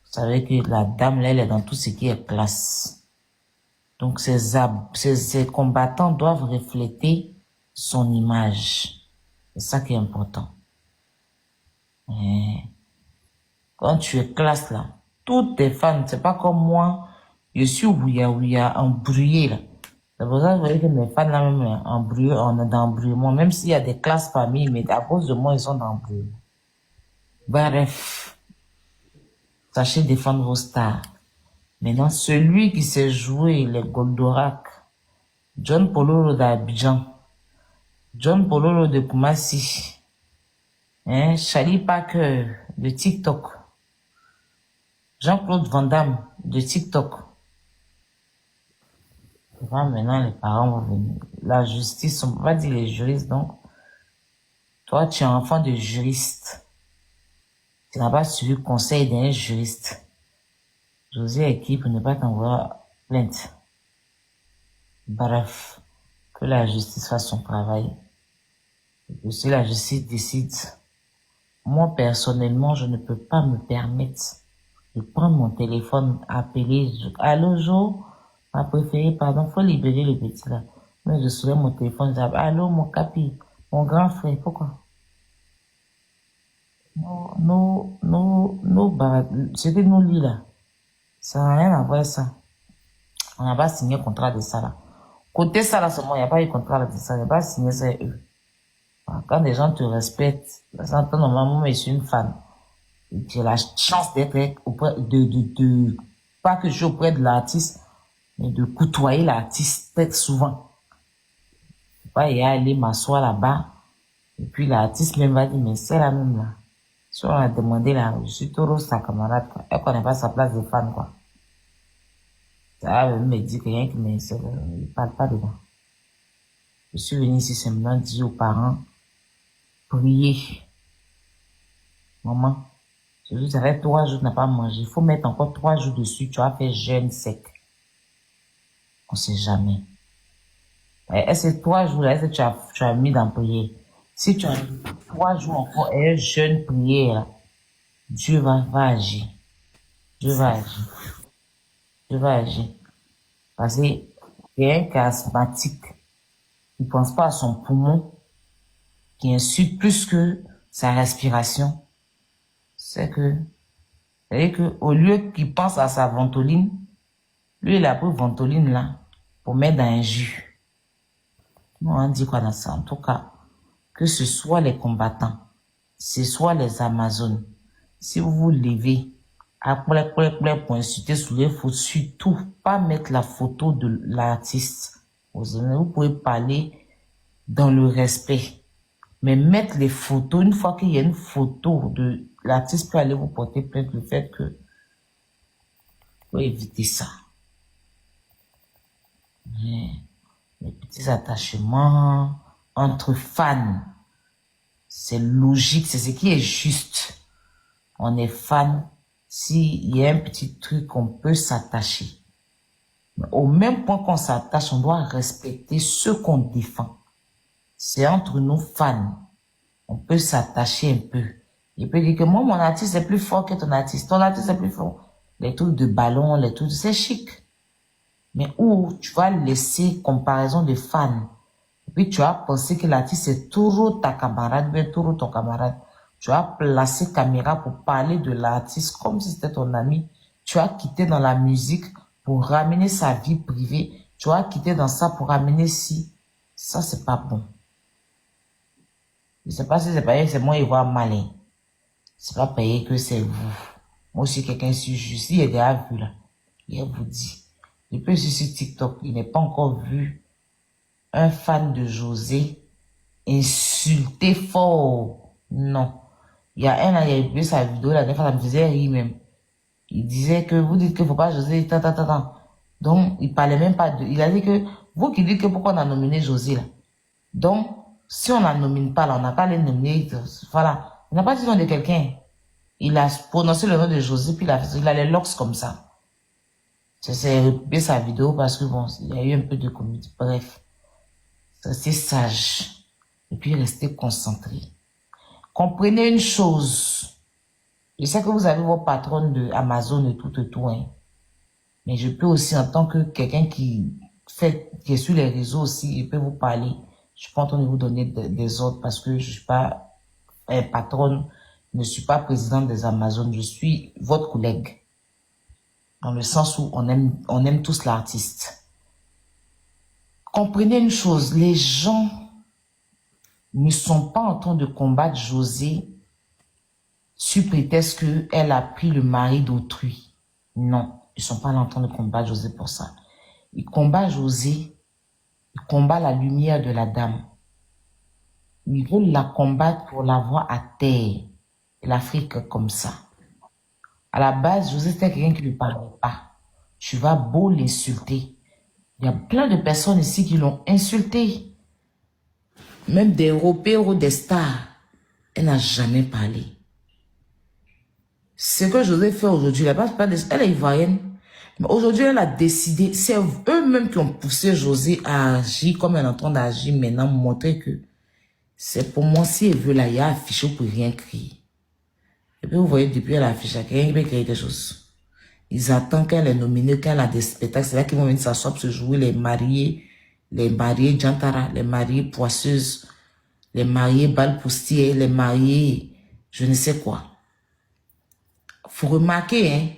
Vous savez que la dame, là, elle est dans tout ce qui est classe. Donc, ces combattants doivent refléter son image. C'est ça qui est important. Et quand tu es classe, là, toutes tes fans, c'est pas comme moi, je suis ouïa, embrouillé, là. C'est pour ça que vous voyez que mes fans, là, même, embrouillés, on est dans l'embrouillement. Même s'il y a des classes familles, mais à cause de moi, ils sont dans l'embrouillement. Bref, sachez défendre vos stars. Maintenant, celui qui s'est joué les Goldorak, John Pololo d'Abidjan, John Pololo de Kumasi, Charlie Parker de TikTok, Jean-Claude Van Damme de TikTok. Maintenant, les parents vont venir. La justice, on ne peut pas dire les juristes, donc. Toi, tu es un enfant de juriste. Tu n'as pas suivi le conseil d'un juriste. José est qui pour ne pas t'envoyer plainte? Bref, que la justice fasse son travail. Et que si la justice décide, moi, personnellement, je ne peux pas me permettre de prendre mon téléphone, appeler, allô, Jo, ma préférée, pardon, faut libérer le petit là. Mais je soulève mon téléphone, je dis, allô, mon capi, mon grand frère, pourquoi? Ce que nous lit là, ça n'a rien à voir avec ça. On n'a pas signé un contrat de ça là. Côté ça là, seulement, il n'y a pas eu contrat de ça, il n'y a pas signé ça avec eux. Quand les gens te respectent, normalement, moi, je suis une fan. J'ai la chance d'être auprès pas que je suis auprès de l'artiste, mais de côtoyer l'artiste peut-être souvent. Pas y aller m'asseoir là-bas, et puis l'artiste même va dire, mais c'est la même là. Si on a demandé là, je suis trop sa camarade, quoi. Elle connaît pas sa place de fan, quoi. Ça va me dire que rien qui il parle pas dedans. Je suis venu ici simplement dire aux parents, priez. Maman, ça fait 3 jours, tu n'as pas mangé. Il faut mettre encore 3 jours dessus. Tu as fait jeûne sec. On sait jamais. Est-ce que 3 jours là, est-ce que tu as mis dans prière? Si tu as 3 jours encore et un jeûne prière, Dieu va agir. Dieu va agir. Dieu va agir. Parce que quelqu'un qui est asthmatique, qui ne pense pas à son poumon, qui insulte plus que sa respiration, c'est-à-dire que au lieu qu'il pense à sa ventoline, lui il a pris ventoline là pour mettre dans un jus. Nous on dit quoi dans ça? En tout cas, que ce soit les combattants, ce soit les Amazones, si vous vous levez pour insulter sur les photos, surtout pas mettre la photo de l'artiste. Vous pouvez parler dans le respect. Mais mettre les photos, une fois qu'il y a une photo de l'artiste peut aller vous porter plainte, le fait que faut éviter ça. Les petits attachements entre fans, c'est logique, c'est ce qui est juste. On est fan, s'il y a un petit truc, on peut s'attacher. Mais au même point qu'on s'attache, on doit respecter ce qu'on défend. C'est entre nous fans. On peut s'attacher un peu. Il peut dire que moi, mon artiste est plus fort que ton artiste. Ton artiste est plus fort. Les trucs de ballon, les trucs, c'est chic. Mais où tu vas laisser comparaison de fans. Et puis tu vas penser que l'artiste est toujours ta camarade, bien toujours ton camarade. Tu vas placer caméra pour parler de l'artiste comme si c'était ton ami. Tu vas quitter dans la musique pour ramener sa vie privée. Tu vas quitter dans ça pour ramener si. Ça, c'est pas bon. Je sais pas si c'est payé, c'est moi, il voit malin. C'est pas payé que c'est vous. Moi aussi, quelqu'un sur juste, il est déjà vu là. Il vous dit. Depuis sur TikTok, il n'est pas encore vu un fan de José insulter fort. Non. Il y a un an, il a vu sa vidéo, la dernière fois, ça me faisait rire même. Il disait que vous dites qu'il faut pas José, Donc, il parlait même pas de, il a dit que, vous qui dites que pourquoi on a nominé José là. Donc, si on ne nomine pas là, on n'a pas les nominer, voilà. On n'a pas dit le nom de quelqu'un. Il a prononcé le nom de José, puis il a les locks comme ça. C'est récupéré sa vidéo parce que bon, il y a eu un peu de comédie. Bref. Restez sage. Et puis restez concentré. Comprenez une chose. Je sais que vous avez vos patrons de Amazon et tout, hein. Mais je peux aussi, en tant que quelqu'un qui est sur les réseaux aussi, je peux vous parler. Je suis pas en train de vous donner des ordres parce que je suis pas patronne, je ne suis pas présidente des Amazones, je suis votre collègue. Dans le sens où on aime tous l'artiste. Comprenez une chose, les gens ne sont pas en train de combattre José sous prétexte qu'elle a pris le mari d'autrui. Non, ils ne sont pas là en train de combattre José pour ça. Ils combattent José, ils combattent la lumière de la dame. Ils veulent la combattre pour la voir à terre. Et l'Afrique comme ça. À la base, José, c'était quelqu'un qui ne lui parlait pas. Tu vas beau l'insulter. Il y a plein de personnes ici qui l'ont insulté. Même des Européens ou des stars. Elle n'a jamais parlé. Ce que José fait aujourd'hui, elle est ivoirienne. Mais aujourd'hui, elle a décidé, c'est eux-mêmes qui ont poussé José à agir comme elle est en train d'agir maintenant, montrer que c'est pour moi, si elle veut là, il y a affiché pour rien créer. Et puis vous voyez, depuis elle a affiché, quelqu'un veut créer quelque chose. Ils attendent qu'elle est nominée, qu'elle a des spectacles. C'est là qu'ils vont venir s'asseoir pour se jouer les mariés Jantara, les mariés poisseuses, les mariés balpoustiers, les mariés je ne sais quoi. Faut remarquer, hein,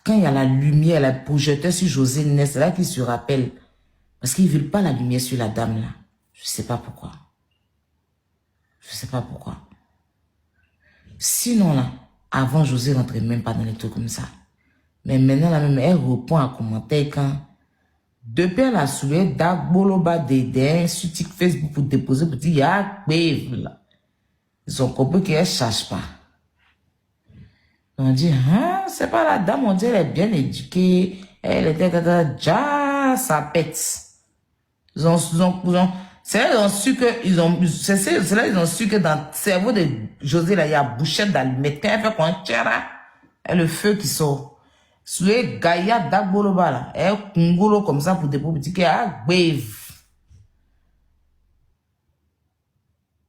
quand il y a la lumière, la projecteur sur José Ness, c'est là qu'ils se rappellent. Parce qu'ils ne veulent pas la lumière sur la dame là. Je ne sais pas pourquoi. Je ne sais pas pourquoi. Sinon là, avant José rentrait même pas dans les trucs comme ça. Mais maintenant là même, elle répond à commentaire quand depuis elle a soulevé Dagboloba des sur Facebook pour déposer pour dire ya là. Ils ont compris qu'elle ne cherche pas. On dit, hein, c'est pas la dame, on dit, elle est bien éduquée, elle était déjà, ça pète. C'est là, ils ont su que dans le cerveau de José, là, il y a bouchette d'allumette. Quand elle fait quoi, et le feu qui sort. Sous les Gaïa Dagboloba, là, elle congolo comme ça pour déposer, pour dire qu'elle a wave.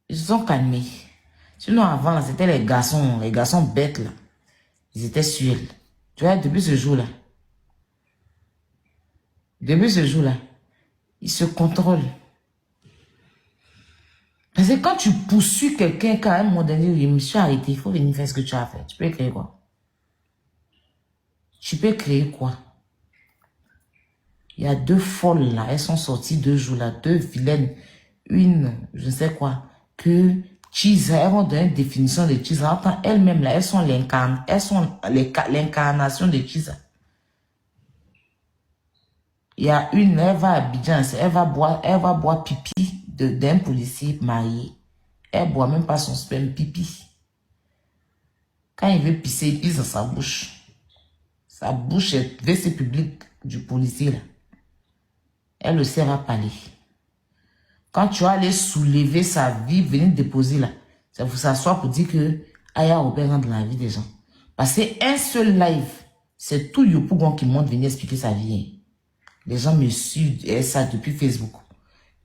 Ils se sont calmés. Sinon, avant, là, c'était les garçons bêtes, là. Ils étaient sur elle. Tu vois, depuis ce jour-là, ils se contrôlent. Parce que quand tu poursuis quelqu'un, quand à un moment donné, il me suis arrêté, il faut venir faire ce que tu as fait. Tu peux créer quoi? Il y a 2 folles là, elles sont sorties 2 jours là, 2 vilaines. Une, je ne sais quoi, que Chiza, elles vont donner une définition de Chiza. Attends, elles-mêmes là, elles sont l'incarnation de Chiza. Il y a une, elle va à Abidjan, elle va boire pipi d'un policier marié. Elle boit même pas son sperme, pipi. Quand il veut pisser, il pisse dans sa bouche. Sa bouche est WC public du policier là. Elle le sert à parler. Quand tu vas aller soulever sa vie, venir déposer là, ça vous s'asseoir pour dire que Aya Robert rentre dans la vie des gens. Parce que un seul live, c'est tout Yopougon qui monte venir expliquer sa vie. Les gens me suivent ça depuis Facebook.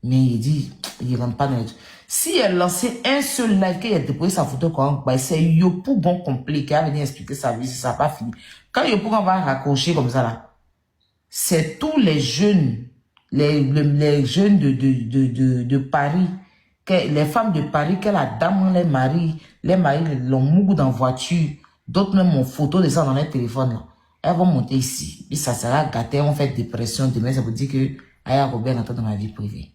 Mais il dit, il rentre pas dans les... Si elle lançait un seul live, qu'il a déposé sa photo, c'est Yopougon complet qui va venir expliquer sa vie, si ça n'a pas fini. Quand Yopougon va raccrocher comme ça là, c'est tous les jeunes, les jeunes de Paris, les femmes de Paris, que la dame, les maris l'ont mougou dans la voiture, d'autres même ont photo de ça dans les téléphones là. Elles vont monter ici, et ça sera gâté, elles vont faire dépression, demain ça veut dire que Aya Robert entre dans ma vie privée.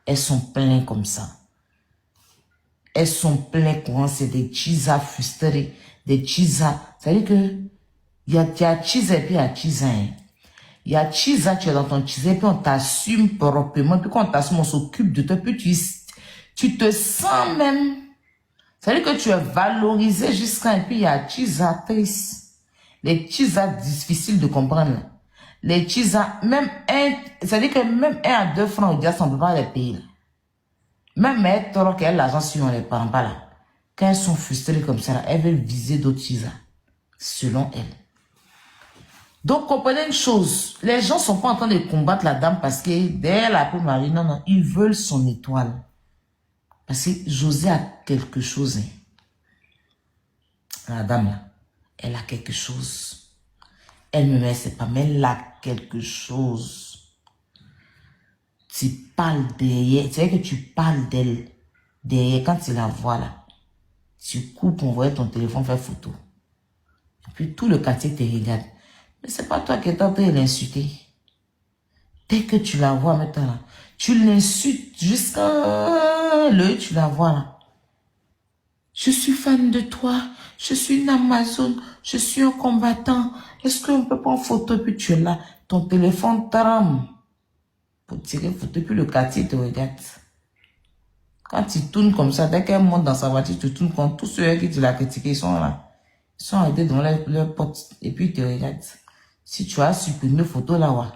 Elles sont pleines comme ça. Elles sont pleines courant, c'est des chisa frustrés, des chisa. Ça veut dire que il y a chisa et puis il y a chisa. Il y a chisa, tu es dans ton chisa et puis on t'assume proprement, puis quand on t'assume, on s'occupe de toi, puis tu te sens même. Ça veut dire que tu es valorisé jusqu'à, et puis il y a chisa triste. Les chisa difficiles de comprendre. Les chisa, même ça veut dire que même 1 à 2 francs au dia, on ne peut pas les payer. Même elles, tant qu'elles l'argent sur on les prend pas là. Quand elles sont frustrées comme ça, là, elles veulent viser d'autres chisa. Selon elles. Donc, comprenez une chose. Les gens sont pas en train de combattre la dame parce que dès la peau Marie, non, ils veulent son étoile. Parce que José a quelque chose. Hein. La dame là. Elle a quelque chose. Elle me met, c'est pas, mais elle a quelque chose. Tu parles derrière. C'est vrai que tu parles d'elle. Derrière, quand tu la vois là, tu coupes, on voit ton téléphone faire photo. Et puis tout le quartier te regarde. Mais c'est pas toi qui es en train de l'insulter. Dès que tu la vois maintenant là, tu l'insultes jusqu'à l'œil, tu la vois là. Je suis fan de toi. Je suis une Amazon, je suis un combattant. Est-ce qu'on peut prendre photo puis tu es là? Ton téléphone trame pour tirer photo puis le quartier te regarde. Quand tu tournes comme ça, dès qu'elle monte dans sa voiture, tu tournes contre tous ceux qui te l'ont critiqué, ils sont là. Ils sont arrêtés dans leur pote et puis ils te regardent. Si tu as supprimé photo là, ouais.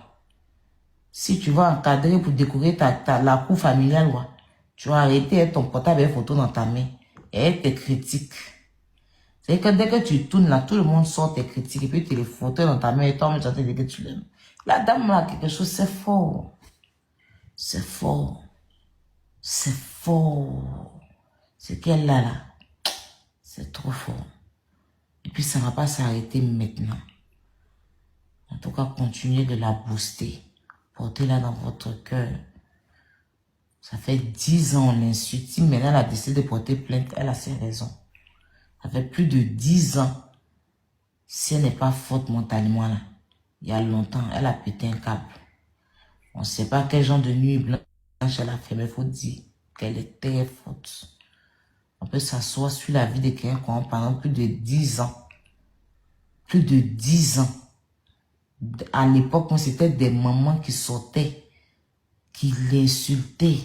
Si tu vas encadrer pour découvrir la cour familiale, ouais. Tu vas arrêter ton portable avec photo dans ta main et elle te critique. C'est que dès que tu tournes là, tout le monde sort tes critiques et puis tu les photos dans ta main et toi, tu entends dire que tu l'aimes. La dame là, quelque chose, c'est fort. C'est fort. C'est fort. C'est qu'elle a là. C'est trop fort. Et puis ça ne va pas s'arrêter maintenant. En tout cas, continuez de la booster. Portez-la dans votre cœur. Ça fait 10 ans on l'insulte. Si maintenant elle a décidé de porter plainte, elle a ses raisons. Ça fait plus de 10 ans. Si elle n'est pas forte mentalement là, il y a longtemps, elle a pété un câble. On ne sait pas quel genre de nuit blanche elle a fait, mais il faut dire qu'elle est très forte. On peut s'asseoir sur la vie de quelqu'un pendant plus de 10 ans. Plus de 10 ans. À l'époque, c'était des mamans qui sortaient, qui l'insultaient.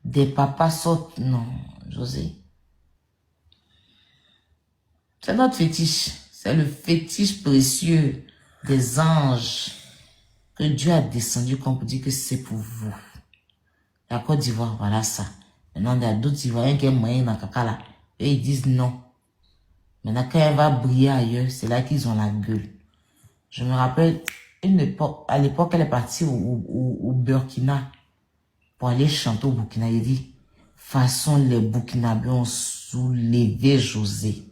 Des papas sortent. Non, José. C'est notre fétiche. C'est le fétiche précieux des anges que Dieu a descendu comme pour dire que c'est pour vous. La Côte d'Ivoire, voilà ça. Maintenant, il y a d'autres Ivoiriens qui aiment moyen dans caca là. Et ils disent non. Maintenant, quand elle va briller ailleurs, c'est là qu'ils ont la gueule. Je me rappelle, à l'époque, elle est partie au Burkina pour aller chanter au Burkina. Il dit, façon les Burkinabés ont soulevé José.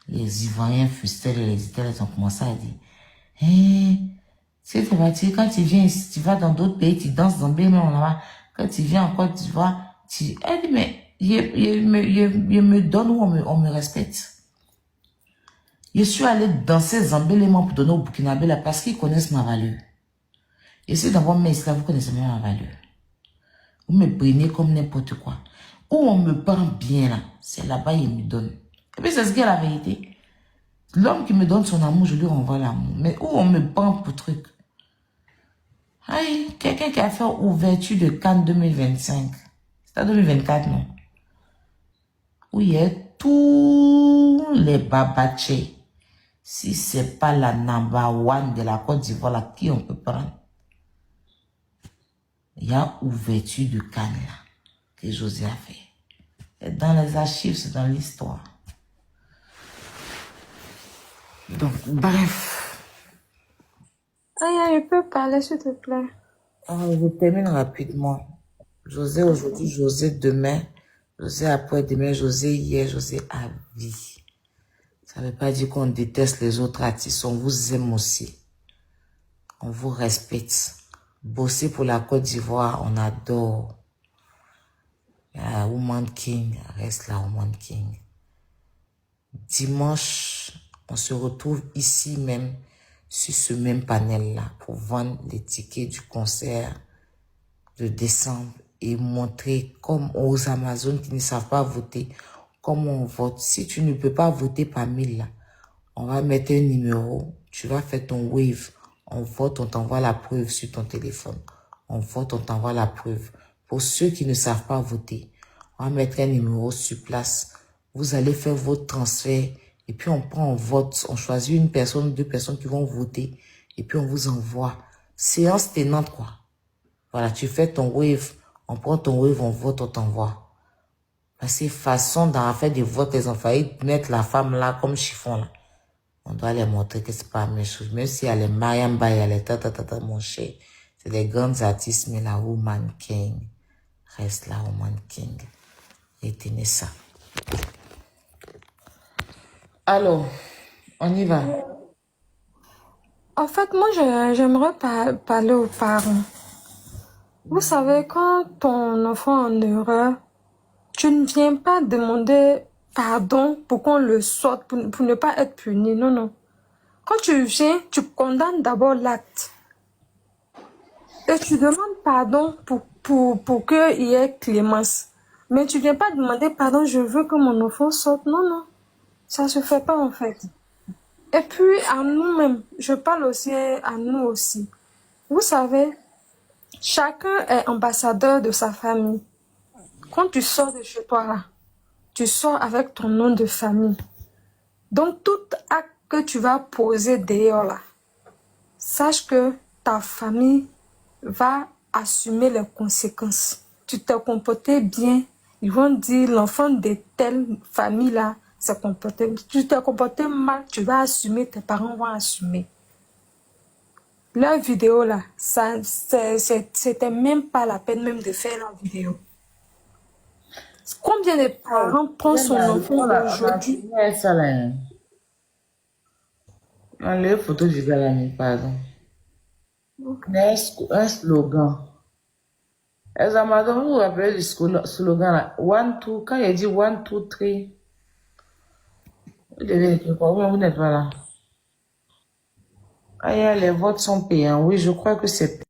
Les Ivoiriens fustèles et les Italiens ont commencé à dire, c'est parti, quand tu viens ici, tu vas dans d'autres pays, tu danses dans bien là-bas. Quand tu viens en Côte d'Ivoire, elle dit, mais il me donne où on me respecte. Je suis allé danser Zambélément pour donner au Burkinabé là parce qu'ils connaissent ma valeur. Essayez d'avoir mes esclaves, vous connaissez même ma valeur. Vous me prenez comme n'importe quoi. Où on me prend bien là, c'est là-bas il me donne. Et puis c'est ce qui est la vérité. L'homme qui me donne son amour, je lui renvoie l'amour. Mais où on me prend pour truc. Aïe, quelqu'un qui a fait ouverture de Cannes 2025. C'est à 2024, non? Où il y a tous les babachés. Si c'est pas la number one de la Côte d'Ivoire, là, qui on peut prendre? Il y a ouverture de Cannes, là, que José a fait. C'est dans les archives, c'est dans l'histoire. Donc, bref. Aya, je peux parler, s'il te plaît. Je termine rapidement. José aujourd'hui, José demain, José après-demain, José hier, José à vie. Ça ne veut pas dire qu'on déteste les autres artistes, on vous aime aussi. On vous respecte. Bosser pour la Côte d'Ivoire, on adore. La Woman King, reste la Woman King. Dimanche, on se retrouve ici même, sur ce même panel-là, pour vendre les tickets du concert de décembre et montrer comme aux Amazones qui ne savent pas voter, comment on vote. Si tu ne peux pas voter par 1000 là, on va mettre un numéro, tu vas faire ton wave, on vote, on t'envoie la preuve sur ton téléphone. On vote, on t'envoie la preuve. Pour ceux qui ne savent pas voter, on va mettre un numéro sur place. Vous allez faire votre transfert et puis on prend, on vote, on choisit une personne, 2 personnes qui vont voter et puis on vous envoie. Séance tenante quoi. Voilà, tu fais ton wave, on prend ton wave, on vote, on t'envoie. Parce que façon d'en faire des votes, ils ont failli mettre la femme là comme chiffon là. On doit les montrer que c'est pas la même chose. Même si elle est Mayamba, elle est mon cher. C'est des grands artistes, mais la Woman King reste la Woman King. Retenez ça. Alors, on y va. En fait, moi, j'aimerais parler aux parents. Vous savez, quand ton enfant est en erreur, tu ne viens pas demander pardon pour qu'on le sorte, pour ne pas être puni. Non, non. Quand tu viens, tu condamnes d'abord l'acte. Et tu demandes pardon pour qu'il y ait clémence. Mais tu ne viens pas demander pardon, je veux que mon enfant sorte. Non, non. Ça se fait pas en fait. Et puis à nous-mêmes, je parle aussi à nous aussi. Vous savez, chacun est ambassadeur de sa famille. Quand tu sors de chez toi là, tu sors avec ton nom de famille. Donc tout acte que tu vas poser dehors là, sache que ta famille va assumer les conséquences. Tu t'es comporté bien, ils vont dire l'enfant de telle famille là s'est comporté. Tu t'es comporté mal, tu vas assumer, tes parents vont assumer. Leur vidéo là, c'était même pas la peine même de faire leur vidéo. Combien de parents prennent son enfant aujourd'hui? Ça là. Les photos du gars là, pardon. Un slogan. Les Amazones, vous vous rappelez du slogan là? 1, 2, quand il dit 1, 2, 3. Vous devez écrire quoi? Vous n'êtes pas là. Ah, les votes sont payants. Oui, je crois que c'est